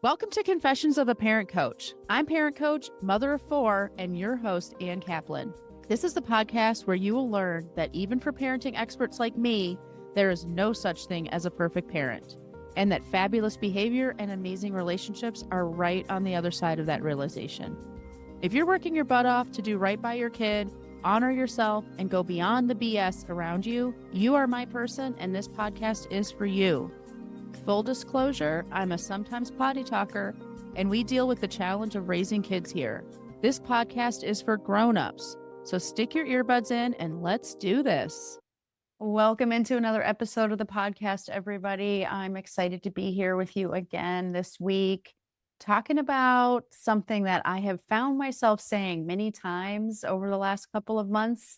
Welcome to Confessions of a Parent Coach. I'm parent coach, mother of four, and your host, Ann Kaplan. This is the podcast where you will learn that even for parenting experts like me, there is no such thing as a perfect parent, and that fabulous behavior and amazing relationships are right on the other side of that realization. If you're working your butt off to do right by your kid, honor yourself, and go beyond the BS around you, you are my person, and this podcast is for you. Full disclosure, I'm a sometimes potty talker, and we deal with the challenge of raising kids here. This podcast is for grown-ups, so stick your earbuds in and let's do this. Welcome into another episode of the podcast, everybody. I'm excited to be here with you again this week, talking about something that I have found myself saying many times over the last couple of months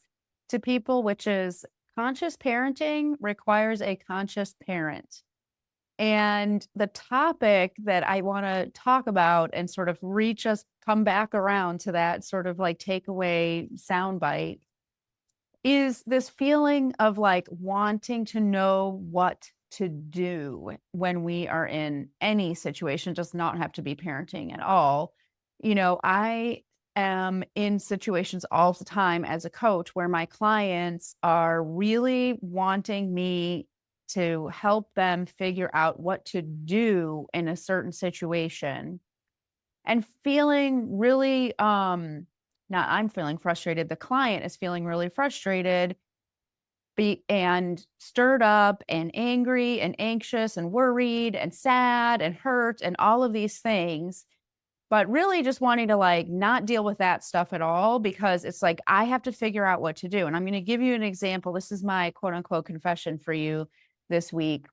to people, which is conscious parenting requires a conscious parent. And the topic that I want to talk about and sort of come back around to that sort of like takeaway soundbite is this feeling of like wanting to know what to do when we are in any situation, does not have to be parenting at all. I am in situations all the time as a coach where my clients are really wanting me to help them figure out what to do in a certain situation and feeling really now I'm feeling frustrated, the client is feeling really frustrated and stirred up and angry and anxious and worried and sad and hurt and all of these things, but really just wanting to like not deal with that stuff at all, because it's like I have to figure out what to do. And I'm going to give you an example. This is my quote unquote confession for you this week,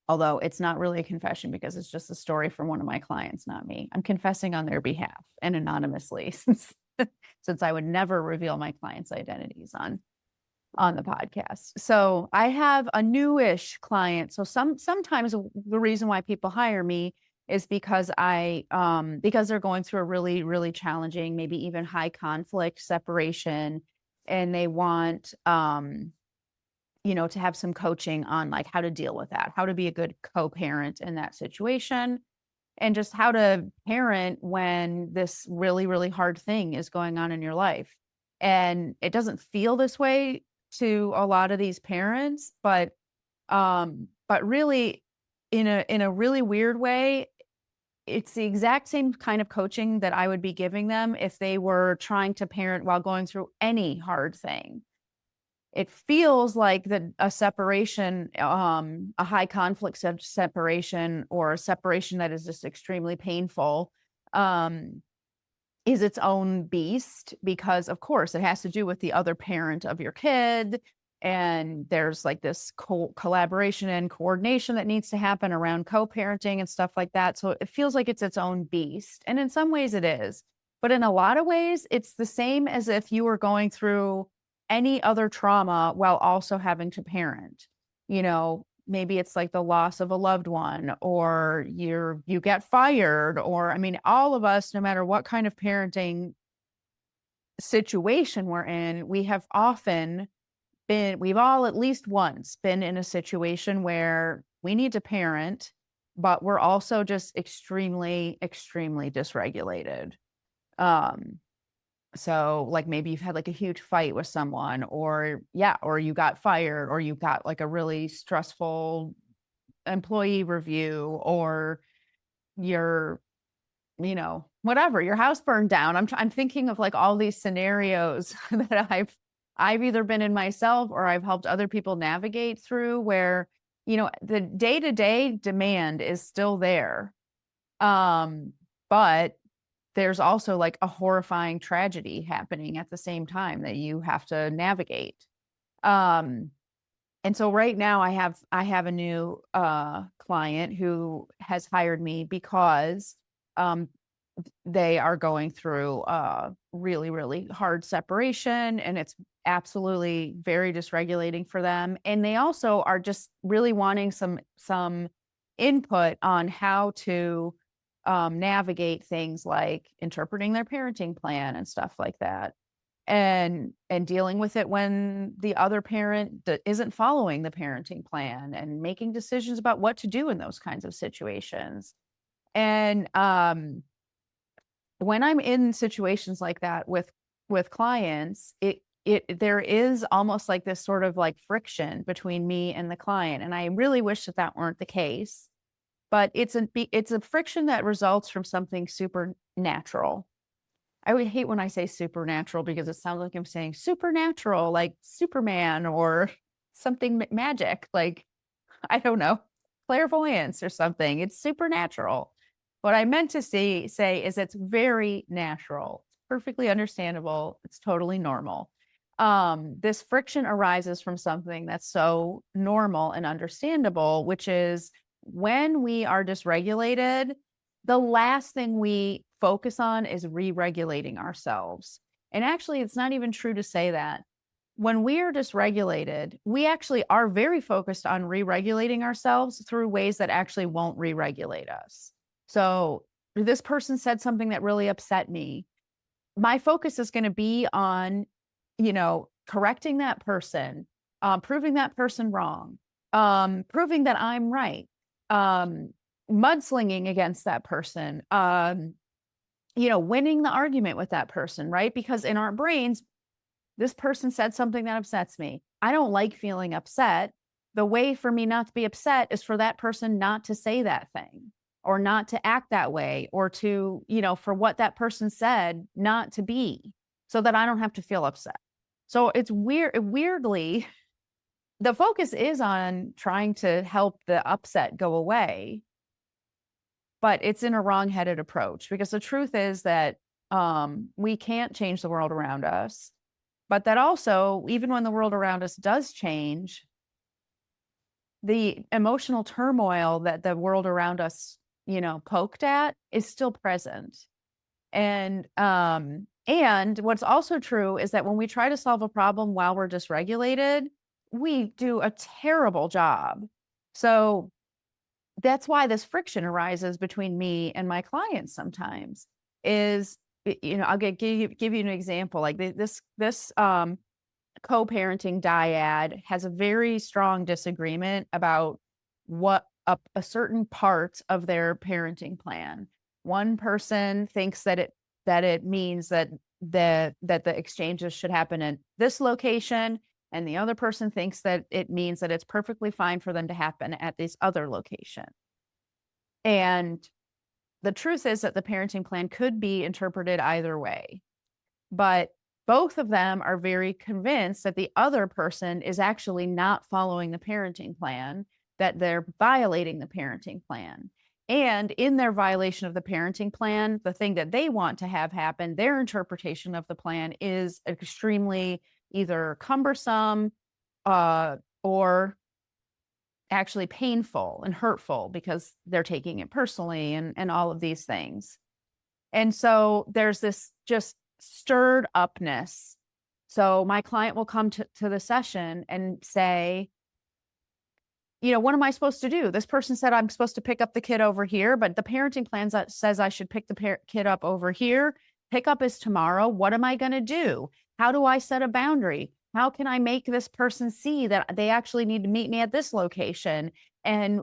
although it's not really a confession because it's just a story from one of my clients, not me. I'm confessing on their behalf and anonymously since I would never reveal my clients' identities on the podcast. So I have a newish client. So sometimes the reason why people hire me is because because they're going through a really, really challenging, maybe even high conflict separation, and they want to have some coaching on like how to deal with that, how to be a good co-parent in that situation, and just how to parent when this really, really hard thing is going on in your life. And it doesn't feel this way to a lot of these parents, but really in a really weird way, it's the exact same kind of coaching that I would be giving them if they were trying to parent while going through any hard thing. It feels like a separation, a high conflict separation, or a separation that is just extremely painful, is its own beast, because of course it has to do with the other parent of your kid. And there's like this collaboration and coordination that needs to happen around co-parenting and stuff like that. So it feels like it's its own beast. And in some ways it is, but in a lot of ways, it's the same as if you were going through any other trauma while also having to parent. Maybe it's like the loss of a loved one, or you get fired, or I mean, all of us, no matter what kind of parenting situation we're in, we've all at least once been in a situation where we need to parent, but we're also just extremely, extremely dysregulated. So like maybe you've had like a huge fight with someone, or you got fired, or you got like a really stressful employee review, or your, whatever, your house burned down. I'm thinking of like all these scenarios that I've either been in myself or I've helped other people navigate through, where, the day-to-day demand is still there. But there's also like a horrifying tragedy happening at the same time that you have to navigate. And so right now I have a new client who has hired me because they are going through a really, really hard separation, and it's absolutely very dysregulating for them. And they also are just really wanting some input on how to navigate things like interpreting their parenting plan and stuff like that, and dealing with it when the other parent isn't following the parenting plan, and making decisions about what to do in those kinds of situations. And when I'm in situations like that with clients, there is almost like this sort of like friction between me and the client. And I really wish that that weren't the case, but it's a friction that results from something supernatural. I would hate when I say supernatural because it sounds like I'm saying supernatural, like Superman or something magic, like, I don't know, clairvoyance or something. It's supernatural. What I meant to say is it's very natural. It's perfectly understandable. It's totally normal. This friction arises from something that's so normal and understandable, which is when we are dysregulated, the last thing we focus on is re-regulating ourselves. And actually, it's not even true to say that. When we are dysregulated, we actually are very focused on re-regulating ourselves through ways that actually won't re-regulate us. So this person said something that really upset me. My focus is going to be on, correcting that person, proving that person wrong, proving that I'm right, mudslinging against that person, winning the argument with that person, right? Because in our brains, this person said something that upsets me. I don't like feeling upset. The way for me not to be upset is for that person not to say that thing or not to act that way or to, for what that person said not to be so that I don't have to feel upset. So it's weirdly, the focus is on trying to help the upset go away, but it's in a wrong-headed approach because the truth is that we can't change the world around us. But that also, even when the world around us does change, the emotional turmoil that the world around us, poked at is still present. And what's also true is that when we try to solve a problem while we're dysregulated, we do a terrible job. So that's why this friction arises between me and my clients sometimes is, I'll give you an example. Like this co-parenting dyad has a very strong disagreement about what a certain part of their parenting plan. One person thinks that it means that the exchanges should happen in this location, and the other person thinks that it means that it's perfectly fine for them to happen at this other location. And the truth is that the parenting plan could be interpreted either way. But both of them are very convinced that the other person is actually not following the parenting plan, that they're violating the parenting plan. And in their violation of the parenting plan, the thing that they want to have happen, their interpretation of the plan is extremely either cumbersome or actually painful and hurtful because they're taking it personally and all of these things. And so there's this just stirred upness. So my client will come to the session and say, what am I supposed to do? This person said I'm supposed to pick up the kid over here, but the parenting plan says I should pick the kid up over here. Pickup is tomorrow. What am I going to do? How do I set a boundary? How can I make this person see that they actually need to meet me at this location? And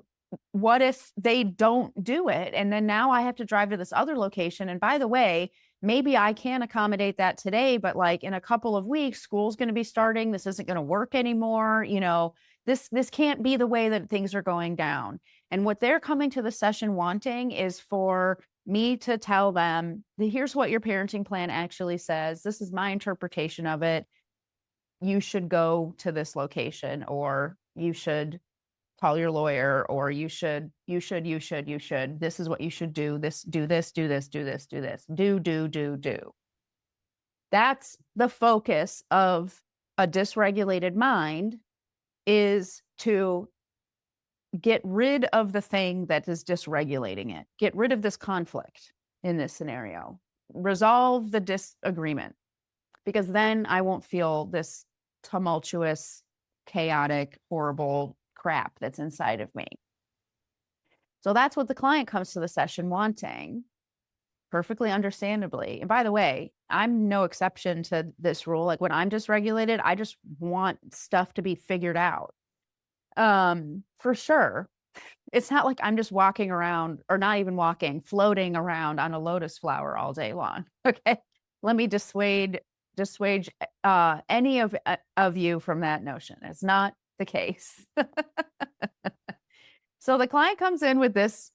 what if they don't do it? And then now I have to drive to this other location. And by the way, maybe I can accommodate that today, but like in a couple of weeks, school's going to be starting. This isn't going to work anymore. This can't be the way that things are going down. And what they're coming to the session wanting is for me to tell them, here's what your parenting plan actually says. This is my interpretation of it. You should go to this location, or you should call your lawyer, or you should. This is what you should do. Do this. That's the focus of a dysregulated mind, is to get rid of the thing that is dysregulating it. Get rid of this conflict in this scenario. Resolve the disagreement, because then I won't feel this tumultuous, chaotic, horrible crap that's inside of me. So that's what the client comes to the session wanting, perfectly understandably. And by the way, I'm no exception to this rule. Like when I'm dysregulated, I just want stuff to be figured out. For sure. It's not like I'm just walking around, or not even walking, floating around on a lotus flower all day long. Okay. Let me dissuade any of you from that notion. It's not the case. So the client comes in with this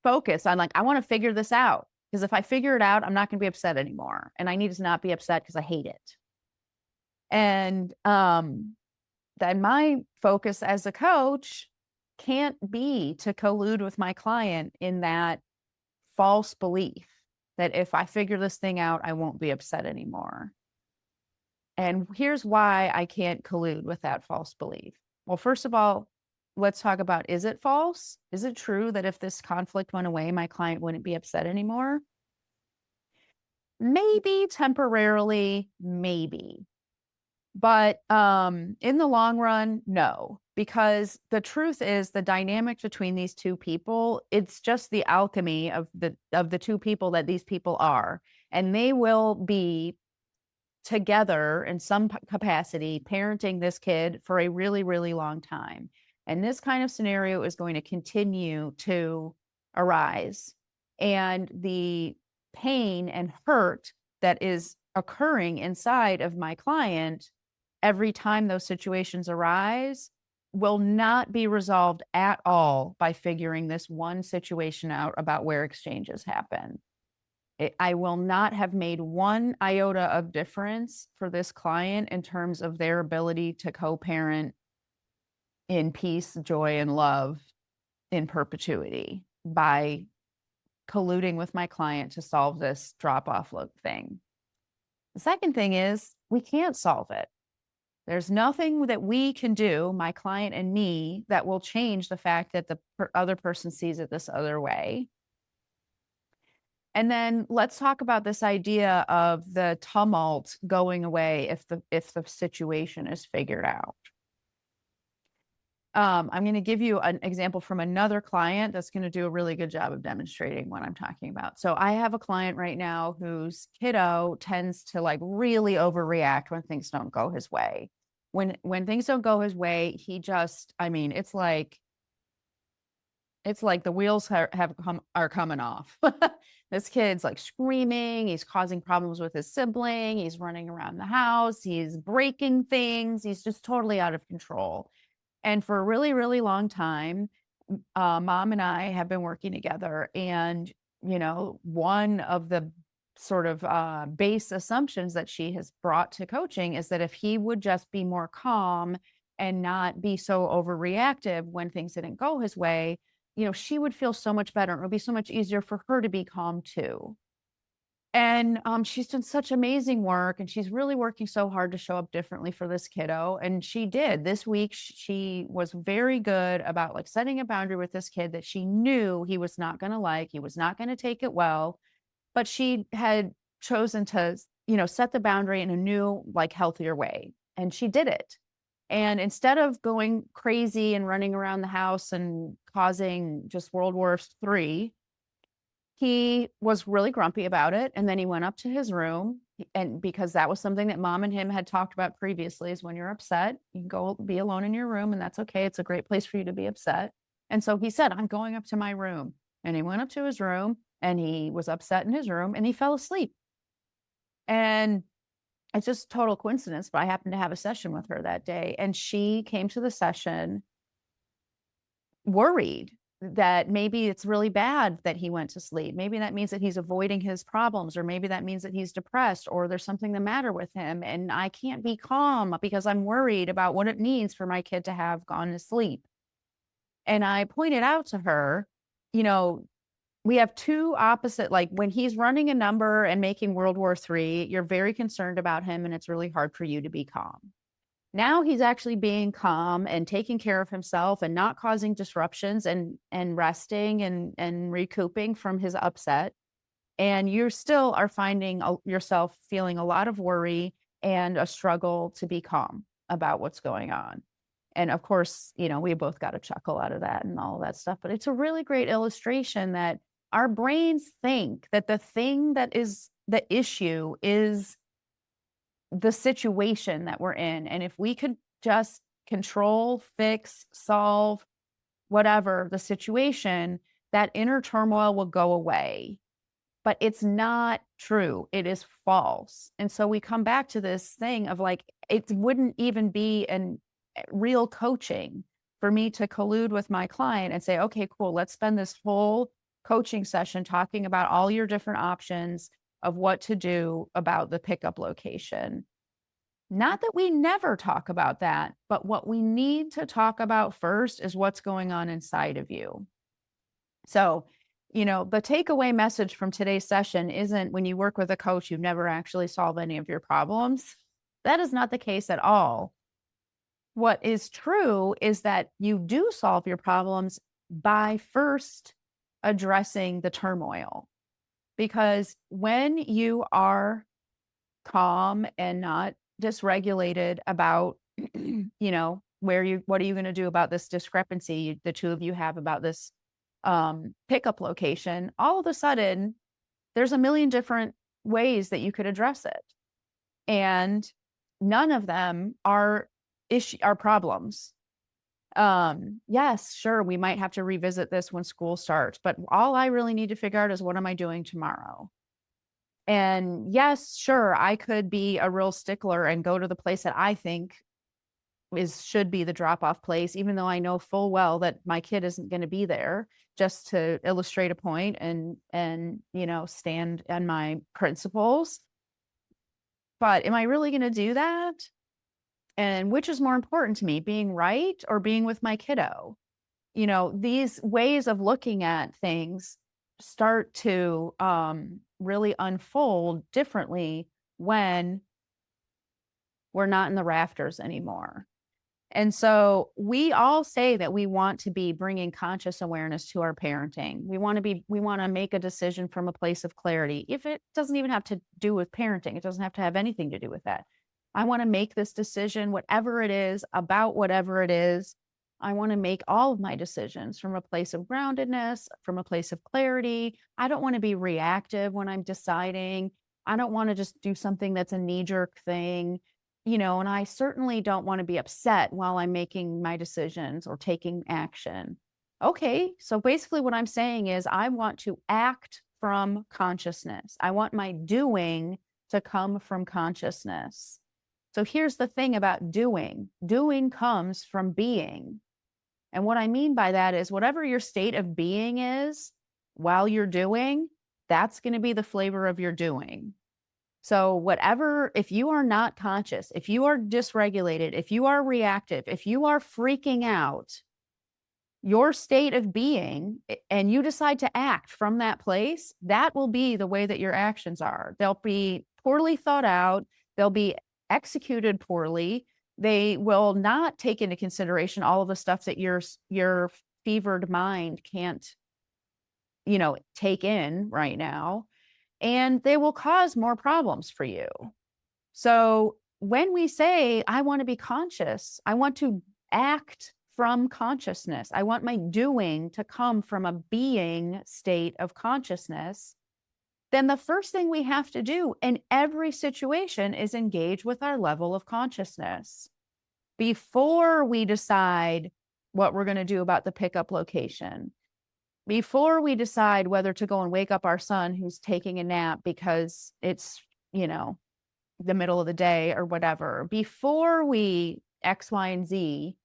focus on, like, I want to figure this out, because if I figure it out, I'm not going to be upset anymore. And I need to not be upset because I hate it. And then my focus as a coach can't be to collude with my client in that false belief that if I figure this thing out, I won't be upset anymore. And here's why I can't collude with that false belief. Well, first of all, let's talk about, is it false? Is it true that if this conflict went away, my client wouldn't be upset anymore? Maybe temporarily, maybe. But in the long run, no, because the truth is the dynamic between these two people, it's just the alchemy of the two people that these people are. And they will be together in some capacity parenting this kid for a really, really long time. And this kind of scenario is going to continue to arise. And the pain and hurt that is occurring inside of my client every time those situations arise will not be resolved at all by figuring this one situation out about where exchanges happen. I will not have made one iota of difference for this client in terms of their ability to co-parent in peace, joy, and love in perpetuity by colluding with my client to solve this drop-off thing. The second thing is, we can't solve it. There's nothing that we can do, my client and me, that will change the fact that the other person sees it this other way. And then let's talk about this idea of the tumult going away if the situation is figured out. I'm going to give you an example from another client that's going to do a really good job of demonstrating what I'm talking about. So I have a client right now whose kiddo tends to, like, really overreact when things don't go his way. When things don't go his way, he just, I mean, it's like the wheels are coming off. This kid's like screaming, he's causing problems with his sibling, he's running around the house, he's breaking things, he's just totally out of control. And for a really, really long time, mom and I have been working together. And, one of the sort of base assumptions that she has brought to coaching is that if he would just be more calm and not be so overreactive when things didn't go his way, she would feel so much better. It would be so much easier for her to be calm too. And she's done such amazing work, and she's really working so hard to show up differently for this kiddo. And she did this week. She was very good about, like, setting a boundary with this kid that she knew he was not going to like. He was not going to take it well, but she had chosen to, set the boundary in a new, like, healthier way. And she did it. And instead of going crazy and running around the house and causing just World War III, he was really grumpy about it, and then he went up to his room, and because that was something that mom and him had talked about previously, is when you're upset, you can go be alone in your room, and that's okay. It's a great place for you to be upset. And so he said, "I'm going up to my room." And he went up to his room, and he was upset in his room, and he fell asleep. And it's just total coincidence, but I happened to have a session with her that day, and she came to the session worried that maybe it's really bad that he went to sleep. Maybe that means that he's avoiding his problems, or maybe that means that he's depressed, or there's something the matter with him. And I can't be calm because I'm worried about what it means for my kid to have gone to sleep. And I pointed out to her, we have two opposite, like, when he's running a number and making World War III, you're very concerned about him, and it's really hard for you to be calm. Now he's actually being calm and taking care of himself and not causing disruptions and resting and recouping from his upset. And you still are finding yourself feeling a lot of worry and a struggle to be calm about what's going on. And of course, we both got a chuckle out of that and all of that stuff. But it's a really great illustration that our brains think that the thing that is the issue is the situation that we're in. And if we could just control, fix, solve whatever the situation, that inner turmoil will go away. But it's not true. It is false. And so we come back to this thing of like, it wouldn't even be an real coaching for me to collude with my client and say, okay, cool, let's spend this whole coaching session talking about all your different options of what to do about the pickup location. Not that we never talk about that, but what we need to talk about first is what's going on inside of you. So, the takeaway message from today's session isn't when you work with a coach, you never actually solve any of your problems. That is not the case at all. What is true is that you do solve your problems by first addressing the turmoil. Because when you are calm and not dysregulated about, what are you going to do about this discrepancy the two of you have about this pickup location, all of a sudden there's a million different ways that you could address it. And none of them are problems. Yes, sure, we might have to revisit this when school starts, but all I really need to figure out is what am I doing tomorrow? And yes, sure, I could be a real stickler and go to the place that I think should be the drop-off place, even though I know full well that my kid isn't going to be there, just to illustrate a point and stand on my principles. But am I really going to do that? And which is more important to me, being right or being with my kiddo? These ways of looking at things start to really unfold differently when we're not in the rafters anymore. And so we all say that we want to be bringing conscious awareness to our parenting. We want to make a decision from a place of clarity. If it doesn't even have to do with parenting, it doesn't have to have anything to do with that. I want to make this decision, whatever it is, about whatever it is. I want to make all of my decisions from a place of groundedness, from a place of clarity. I don't want to be reactive when I'm deciding. I don't want to just do something that's a knee-jerk thing. And I certainly don't want to be upset while I'm making my decisions or taking action. Okay, so basically what I'm saying is I want to act from consciousness. I want my doing to come from consciousness. So here's the thing about doing. Doing comes from being. And what I mean by that is whatever your state of being is while you're doing, that's going to be the flavor of your doing. So if you are not conscious, if you are dysregulated, if you are reactive, if you are freaking out, your state of being, and you decide to act from that place, that will be the way that your actions are. They'll be poorly thought out. They'll be executed poorly. They will not take into consideration all of the stuff that your fevered mind can't, take in right now. And they will cause more problems for you. So when we say, I want to be conscious, I want to act from consciousness, I want my doing to come from a being state of consciousness, then the first thing we have to do in every situation is engage with our level of consciousness before we decide what we're going to do about the pickup location. Before we decide whether to go and wake up our son who's taking a nap because it's, the middle of the day or whatever, before we X, Y, and Z,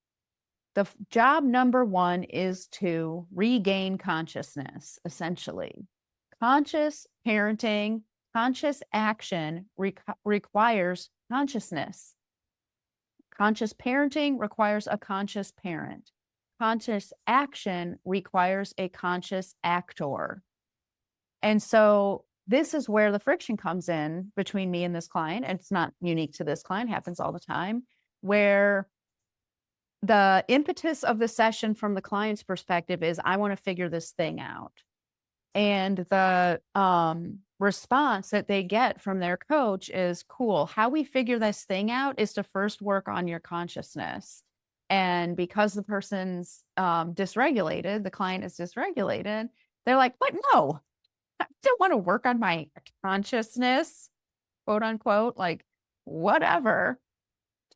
the job number one is to regain consciousness, essentially. Conscious parenting, conscious action requires consciousness. Conscious parenting requires a conscious parent. Conscious action requires a conscious actor. And so this is where the friction comes in between me and this client. And it's not unique to this client, happens all the time, where the impetus of the session from the client's perspective is, I want to figure this thing out. And the response that they get from their coach is, cool, how we figure this thing out is to first work on your consciousness. And because the person's dysregulated, the client is dysregulated, they're like, but no, I don't want to work on my consciousness, quote unquote, like, whatever.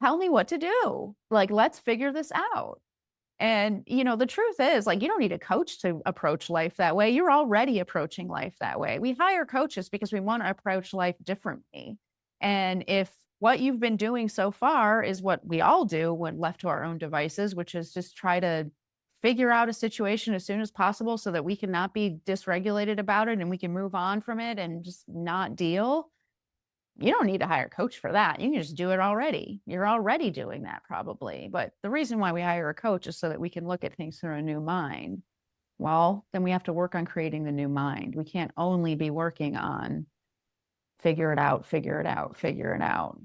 Tell me what to do. Like, let's figure this out. And, the truth is, like, you don't need a coach to approach life that way. You're already approaching life that way. We hire coaches because we want to approach life differently. And if what you've been doing so far is what we all do when left to our own devices, which is just try to figure out a situation as soon as possible so that we can not be dysregulated about it and we can move on from it and just not deal, you don't need to hire a coach for that. You can just do it already. You're already doing that probably. But the reason why we hire a coach is so that we can look at things through a new mind. Well, then we have to work on creating the new mind. We can't only be working on figure it out, figure it out, figure it out.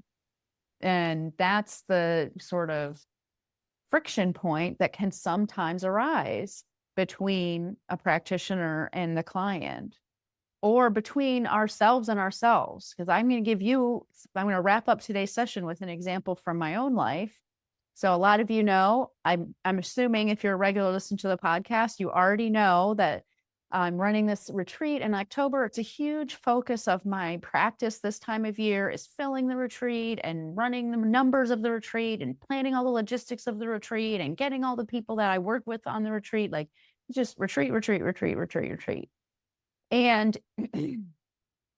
And that's the sort of friction point that can sometimes arise between a practitioner and the client, or between ourselves and ourselves. Because I'm going to wrap up today's session with an example from my own life. So a lot of you know, I'm assuming if you're a regular listener to the podcast, you already know that I'm running this retreat in October. It's a huge focus of my practice this time of year is filling the retreat and running the numbers of the retreat and planning all the logistics of the retreat and getting all the people that I work with on the retreat, like just retreat. And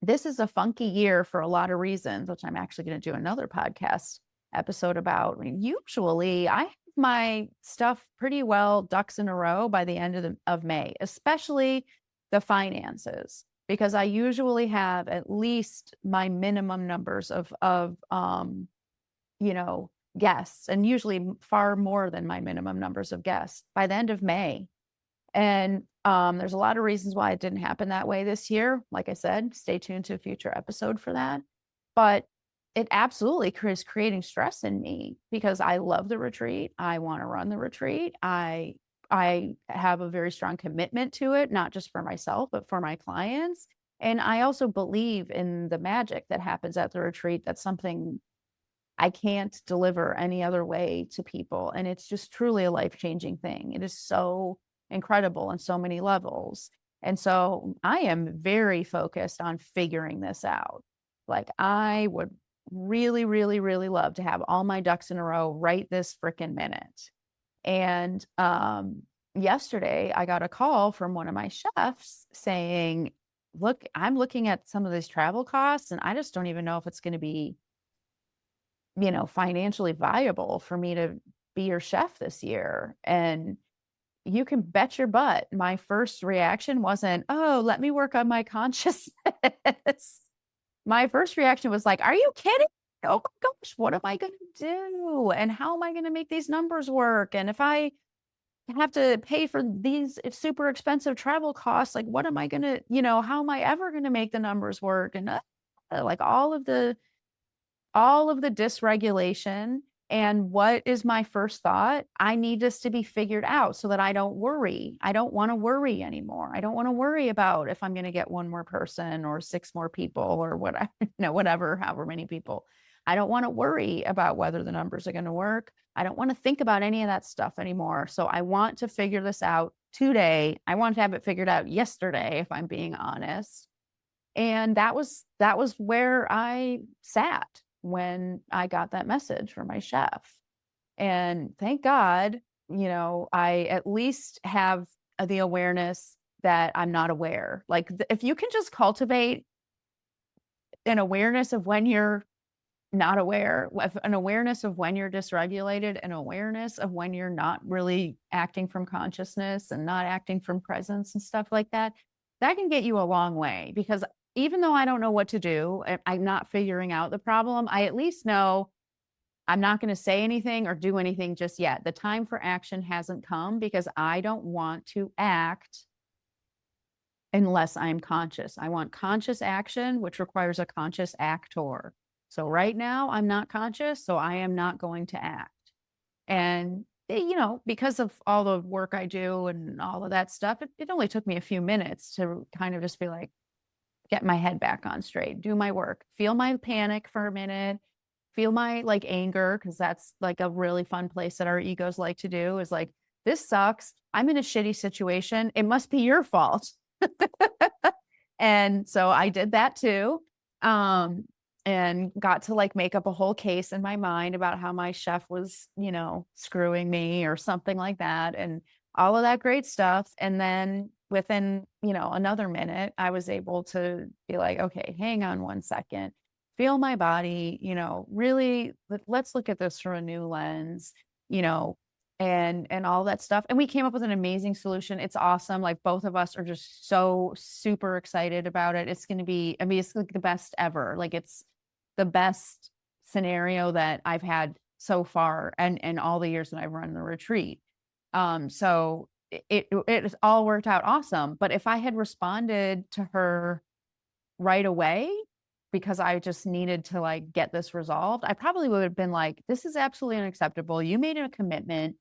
this is a funky year for a lot of reasons, which I'm actually going to do another podcast episode about. I mean, usually I have my stuff pretty well ducks in a row by the end of May, especially the finances, because I usually have at least my minimum numbers of guests, and usually far more than my minimum numbers of guests by the end of May. And there's a lot of reasons why it didn't happen that way this year. Like I said, stay tuned to a future episode for that. But it absolutely is creating stress in me because I love the retreat. I want to run the retreat. I have a very strong commitment to it, not just for myself, but for my clients. And I also believe in the magic that happens at the retreat. That's something I can't deliver any other way to people. And it's just truly a life-changing thing. It is so incredible on so many levels. And so I am very focused on figuring this out. Like, I would really, really, really love to have all my ducks in a row right this freaking minute. And yesterday I got a call from one of my chefs saying, look, I'm looking at some of these travel costs and I just don't even know if it's going to be, financially viable for me to be your chef this year. And you can bet your butt my first reaction wasn't, oh, let me work on my consciousness. My first reaction was like, are you kidding? Oh my gosh, what am I going to do? And how am I going to make these numbers work? And if I have to pay for these super expensive travel costs, like, what am I going to, how am I ever going to make the numbers work? And like all of the dysregulation. And what is my first thought? I need this to be figured out so that I don't worry. I don't want to worry anymore. I don't want to worry about if I'm going to get one more person or 6 more people or whatever, whatever, however many people. I don't want to worry about whether the numbers are going to work. I don't want to think about any of that stuff anymore. So I want to figure this out today. I want to have it figured out yesterday, if I'm being honest. And that was where I sat when I got that message from my chef. And thank God, I at least have the awareness that I'm not aware. Like, if you can just cultivate an awareness of when you're not aware, an awareness of when you're dysregulated, an awareness of when you're not really acting from consciousness and not acting from presence and stuff like that, that can get you a long way. Because even though I don't know what to do, I'm not figuring out the problem, I at least know I'm not going to say anything or do anything just yet. The time for action hasn't come because I don't want to act unless I'm conscious. I want conscious action, which requires a conscious actor. So right now I'm not conscious, so I am not going to act. And, because of all the work I do and all of that stuff, it only took me a few minutes to kind of just be like, get my head back on straight, do my work, feel my panic for a minute, feel my anger, because that's like a really fun place that our egos like to do, is like, this sucks. I'm in a shitty situation. It must be your fault. And so I did that too. and got to like make up a whole case in my mind about how my chef was, screwing me or something like that, and all of that great stuff. And then within, another minute, I was able to be like, okay, hang on one second, feel my body, really let's look at this through a new lens, you know, and all that stuff. And we came up with an amazing solution. It's awesome. Like both of us are just so super excited about it. It's going to be, I mean, it's like the best ever. Like it's the best scenario that I've had so far and all the years that I've run the retreat. So it all worked out awesome. But if I had responded to her right away because I just needed to like get this resolved, I probably would have been like, this is absolutely unacceptable. You made a commitment,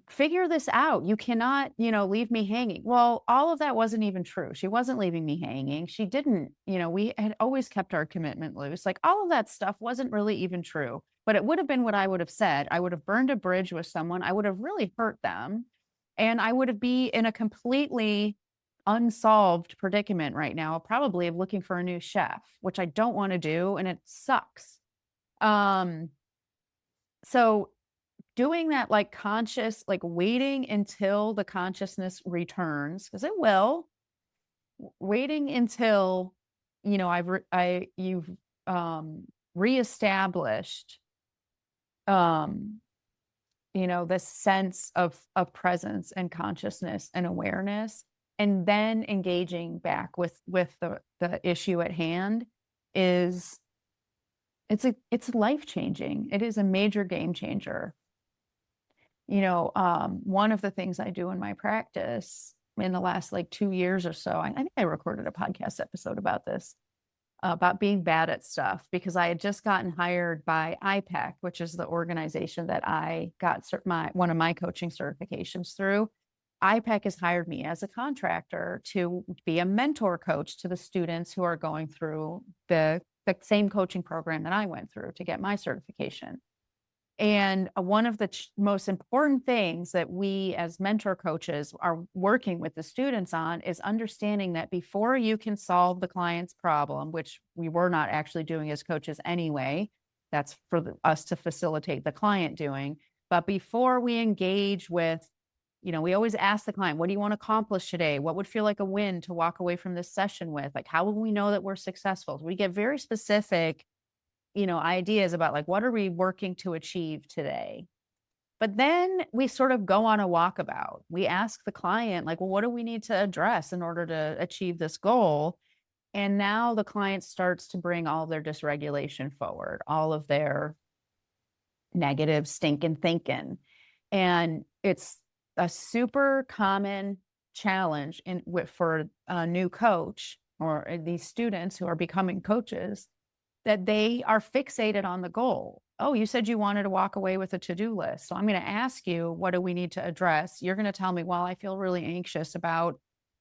figure this out. You cannot, leave me hanging. Well, all of that wasn't even true. She wasn't leaving me hanging. She didn't, we had always kept our commitment loose. Like all of that stuff wasn't really even true, but it would have been what I would have said. I would have burned a bridge with someone. I would have really hurt them. And I would have be in a completely unsolved predicament right now, probably of looking for a new chef, which I don't want to do. And it sucks. Um, so doing that like conscious, like waiting until the consciousness returns, because it will, waiting until, you've reestablished, um, this sense of presence and consciousness and awareness, and then engaging back with the issue at hand is it's life changing. It is a major game changer. One of the things I do in my practice in the last like 2 years or so, I think I recorded a podcast episode about this, about being bad at stuff, because I had just gotten hired by IPEC, which is the organization that I got one of my coaching certifications through. IPEC has hired me as a contractor to be a mentor coach to the students who are going through the same coaching program that I went through to get my certification. And one of the most important things that we as mentor coaches are working with the students on is understanding that before you can solve the client's problem, which we were not actually doing as coaches anyway, that's for us to facilitate the client doing. But before we engage with, we always ask the client, what do you want to accomplish today? What would feel like a win to walk away from this session with? Like, how will we know that we're successful? So we get very specific ideas about like, what are we working to achieve today? But then we sort of go on a walkabout. We ask the client, like, well, what do we need to address in order to achieve this goal? And now the client starts to bring all of their dysregulation forward, all of their negative stinking thinking. And it's a super common challenge for a new coach or these students who are becoming coaches, that they are fixated on the goal. Oh, you said you wanted to walk away with a to-do list. So I'm going to ask you, what do we need to address? You're going to tell me, well, I feel really anxious about,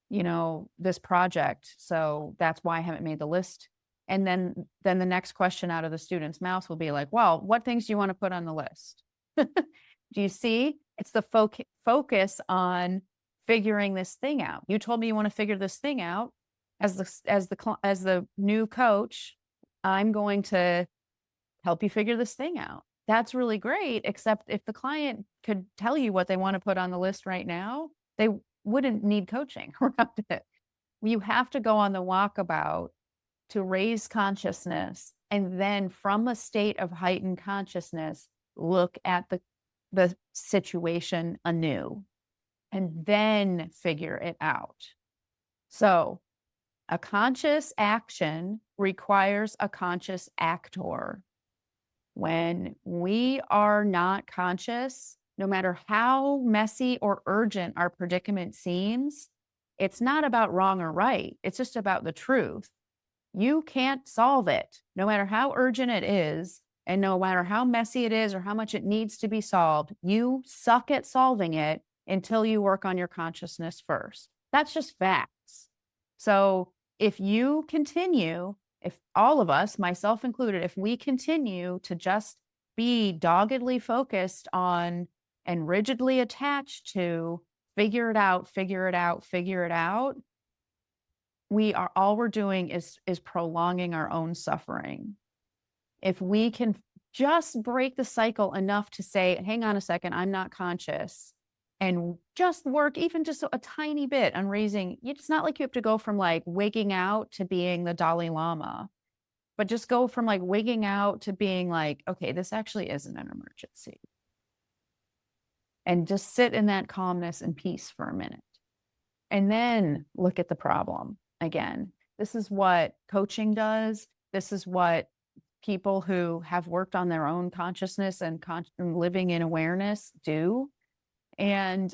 this project. So that's why I haven't made the list. And then the next question out of the student's mouth will be like, well, what things do you want to put on the list? Do you see? It's the focus on figuring this thing out. You told me you want to figure this thing out. As the new coach, I'm going to help you figure this thing out. That's really great. Except if the client could tell you what they want to put on the list right now, they wouldn't need coaching around it. You have to go on the walkabout to raise consciousness. And then from a state of heightened consciousness, look at the situation anew and then figure it out. So a conscious action requires a conscious actor. When we are not conscious, no matter how messy or urgent our predicament seems, it's not about wrong or right. It's just about the truth. You can't solve it, no matter how urgent it is, and no matter how messy it is or how much it needs to be solved. You suck at solving it until you work on your consciousness first. That's just facts. So if all of us, myself included, if we continue to just be doggedly focused on and rigidly attached to figure it out, all we're doing is prolonging our own suffering. If we can just break the cycle enough to say, hang on a second, I'm not conscious, and just work even just a tiny bit on raising, it's not like you have to go from like wigging out to being the Dalai Lama, but just go from like wigging out to being like, okay, this actually isn't an emergency. And just sit in that calmness and peace for a minute. And then look at the problem again. This is what coaching does. This is what people who have worked on their own consciousness and living in awareness do. And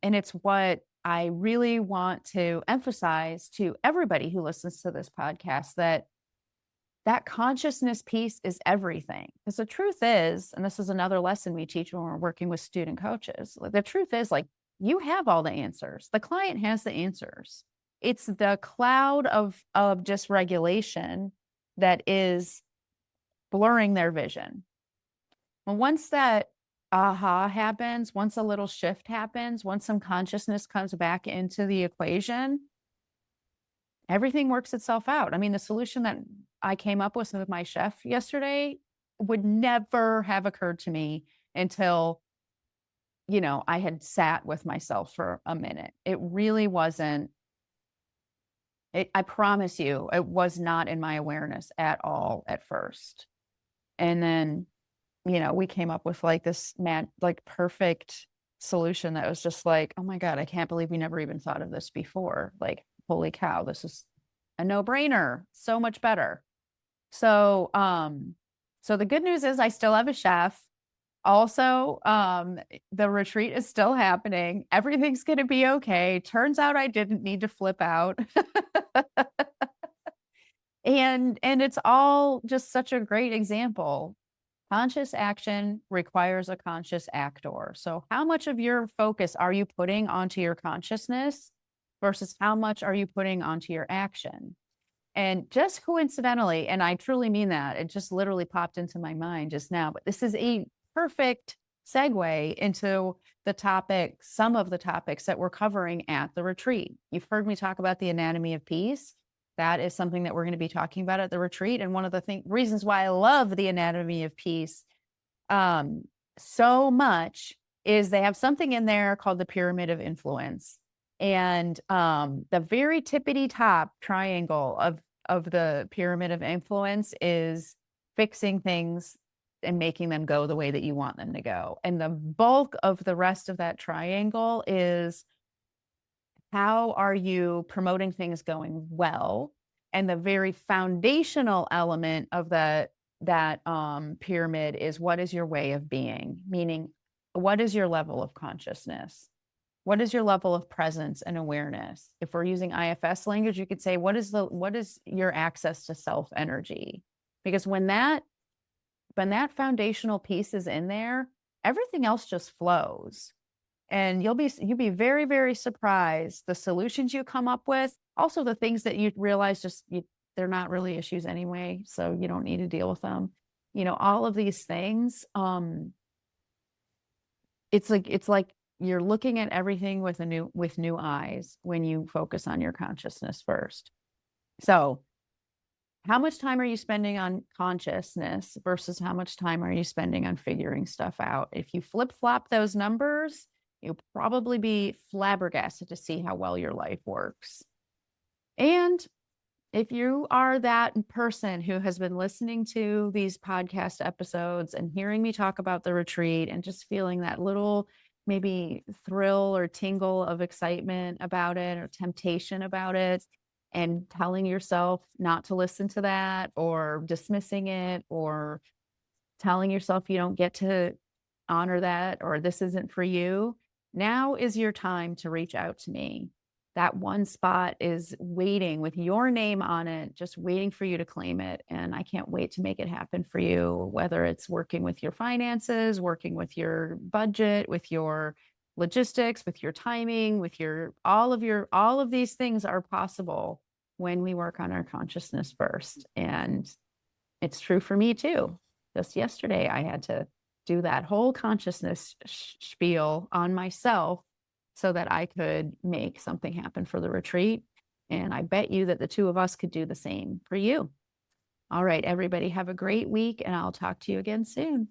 it's what I really want to emphasize to everybody who listens to this podcast, that consciousness piece is everything. Because the truth is, and this is another lesson we teach when we're working with student coaches, the truth is, like, you have all the answers. The client has the answers. It's the cloud of dysregulation that is blurring their vision. And once that aha happens, once a little shift happens, once some consciousness comes back into the equation, everything works itself out. I mean, the solution that I came up with my chef yesterday would never have occurred to me until, I had sat with myself for a minute. It really wasn't, I promise you, it was not in my awareness at all at first. And then, we came up with like this perfect solution that was just like, oh my God, I can't believe we never even thought of this before. Like, holy cow, this is a no-brainer, so much better. So, so the good news is I still have a chef. Also, the retreat is still happening. Everything's going to be okay. Turns out I didn't need to flip out. And it's all just such a great example. Conscious action requires a conscious actor. So how much of your focus are you putting onto your consciousness versus how much are you putting onto your action? And just coincidentally, and I truly mean that, it just literally popped into my mind just now, but this is a perfect segue into some of the topics that we're covering at the retreat. You've heard me talk about the anatomy of peace. That is something that we're going to be talking about at the retreat. And one of the reasons why I love the anatomy of peace so much is they have something in there called the pyramid of influence. And the very tippity top triangle of the pyramid of influence is fixing things and making them go the way that you want them to go. And the bulk of the rest of that triangle is, how are you promoting things going well? And the very foundational element of that pyramid is, what is your way of being? Meaning, what is your level of consciousness? What is your level of presence and awareness? If we're using IFS language, you could say, what is your access to self energy? Because when that foundational piece is in there, everything else just flows. And you'll be very, very surprised the solutions you come up with. Also, the things that you realize they're not really issues anyway, so you don't need to deal with them. All of these things. It's like you're looking at everything with new eyes when you focus on your consciousness first. So, how much time are you spending on consciousness versus how much time are you spending on figuring stuff out? If you flip-flop those numbers, you'll probably be flabbergasted to see how well your life works. And if you are that person who has been listening to these podcast episodes and hearing me talk about the retreat and just feeling that little maybe thrill or tingle of excitement about it or temptation about it, and telling yourself not to listen to that or dismissing it or telling yourself you don't get to honor that or this isn't for you, now is your time to reach out to me. That one spot is waiting with your name on it, just waiting for you to claim it. And I can't wait to make it happen for you, whether it's working with your finances, working with your budget, with your logistics, with your timing, with all of these things are possible when we work on our consciousness first. And it's true for me too. Just yesterday, I had to do that whole consciousness spiel on myself so that I could make something happen for the retreat. And I bet you that the two of us could do the same for you. All right, everybody, have a great week, and I'll talk to you again soon.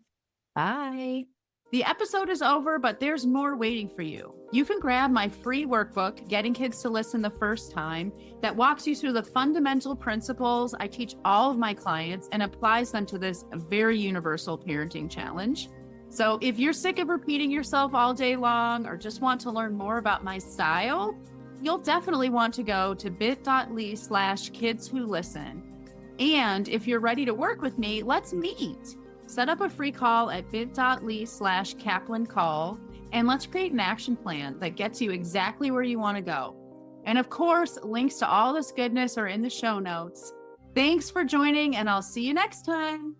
Bye. The episode is over, but there's more waiting for you. You can grab my free workbook, Getting Kids to Listen the First Time, that walks you through the fundamental principles I teach all of my clients and applies them to this very universal parenting challenge. So if you're sick of repeating yourself all day long or just want to learn more about my style, you'll definitely want to go to bit.ly/kidswholisten. And if you're ready to work with me, let's meet. Set up a free call at bit.ly/Kaplan call, and let's create an action plan that gets you exactly where you want to go. And of course, links to all this goodness are in the show notes. Thanks for joining, and I'll see you next time.